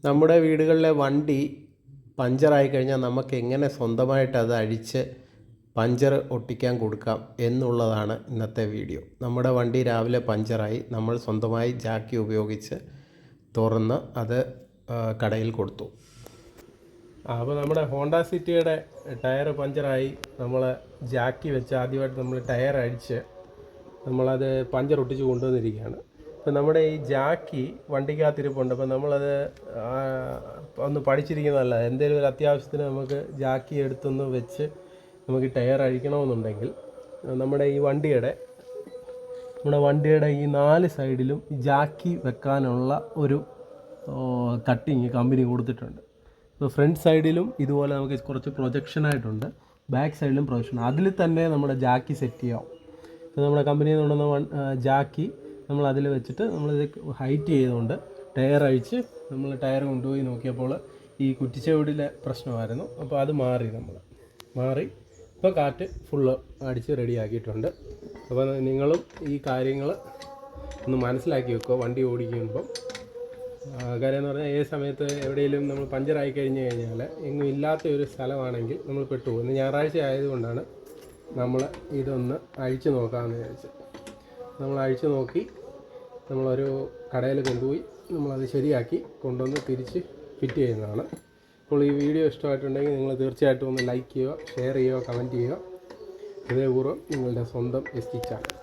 നമ്മുടെ വീടുകളിലെ വണ്ടി പഞ്ചറായി കഴിഞ്ഞാൽ നമുക്ക് എങ്ങനെ സ്വന്തമായിട്ട് അത് അഴിച്ച് പഞ്ചർ ഒട്ടിക്കാൻ കൊടുക്കാം എന്നുള്ളതാണ് ഇന്നത്തെ വീഡിയോ. നമ്മുടെ വണ്ടി രാവിലെ പഞ്ചറായി, നമ്മൾ സ്വന്തമായി ജാക്കി ഉപയോഗിച്ച് തുറന്ന് അത് കടയിൽ കൊടുത്തു. അപ്പോൾ നമ്മുടെ ഹോണ്ട സിറ്റിയുടെ ടയർ പഞ്ചറായി, നമ്മൾ ജാക്കി വെച്ച് ആദ്യമായിട്ട് നമ്മൾ ടയർ അഴിച്ച് നമ്മളത് പഞ്ചർ ഒട്ടിച്ച് കൊണ്ടുവന്നിരിക്കുകയാണ്. അപ്പോൾ നമ്മുടെ ഈ ജാക്കി വണ്ടിക്കകത്തിരിപ്പുണ്ട്. അപ്പോൾ നമ്മളത് ഒന്ന് പഠിച്ചിരിക്കുന്നതല്ല. എന്തെങ്കിലും ഒരു അത്യാവശ്യത്തിന് നമുക്ക് ജാക്കി എടുത്തൊന്ന് വെച്ച് നമുക്ക് ടയർ അഴിക്കണമെന്നുണ്ടെങ്കിൽ നമ്മുടെ വണ്ടിയുടെ ഈ 4 സൈഡിലും ജാക്കി വെക്കാനുള്ള ഒരു കട്ടിങ് കമ്പനി കൊടുത്തിട്ടുണ്ട്. അപ്പോൾ ഫ്രണ്ട് സൈഡിലും ഇതുപോലെ നമുക്ക് കുറച്ച് പ്രൊജക്ഷനായിട്ടുണ്ട്, ബാക്ക് സൈഡിലും പ്രൊജക്ഷൻ. അതിൽ തന്നെ നമ്മുടെ ജാക്കി സെറ്റ് ചെയ്യാം. അപ്പോൾ നമ്മുടെ കമ്പനിയിൽ നിന്ന് കൊണ്ടുവന്ന ജാക്കി നമ്മൾ അതിൽ വെച്ചിട്ട് നമ്മളിത് ഹൈറ്റ് ചെയ്തുകൊണ്ട് ടയർ അഴിച്ച് നമ്മൾ ടയർ കൊണ്ടുപോയി നോക്കിയപ്പോൾ ഈ കുറ്റിച്ചെവിടിലെ പ്രശ്നമായിരുന്നു. അപ്പോൾ അത് മാറി ഇപ്പോൾ കാറ്റ് ഫുള്ള് അടിച്ച് റെഡിയാക്കിയിട്ടുണ്ട്. അപ്പോൾ നിങ്ങളും ഈ കാര്യങ്ങൾ ഒന്ന് മനസ്സിലാക്കി വെക്കുക വണ്ടി ഓടിക്കുമ്പം. കാര്യം എന്ന് പറഞ്ഞാൽ ഏത് സമയത്ത് എവിടെയെങ്കിലും നമ്മൾ പഞ്ചറായി കഴിഞ്ഞാൽ എങ്ങും ഇല്ലാത്ത ഒരു സ്ഥലമാണെങ്കിൽ നമ്മൾ പെട്ടുപോകും. ഇന്ന് ഞായറാഴ്ച ആയതുകൊണ്ടാണ് നമ്മൾ ഇതൊന്ന് അഴിച്ച് നോക്കാമെന്ന് വിചാരിച്ചത്. നമ്മൾ അഴിച്ച് നോക്കി നമ്മളൊരു കടയിൽ കൊണ്ടുപോയി നമ്മളത് ശരിയാക്കി കൊണ്ടുവന്ന് തിരിച്ച് ഫിറ്റ് ചെയ്യുന്നതാണ്. അപ്പോൾ ഈ വീഡിയോ ഇഷ്ടമായിട്ടുണ്ടെങ്കിൽ നിങ്ങൾ തീർച്ചയായിട്ടും ഒന്ന് ലൈക്ക് ചെയ്യുക, ഷെയർ ചെയ്യുക, കമൻറ്റ് ചെയ്യുക. ഹൃദയപൂർവ്വം നിങ്ങളുടെ സ്വന്തം ST ചാനൽ.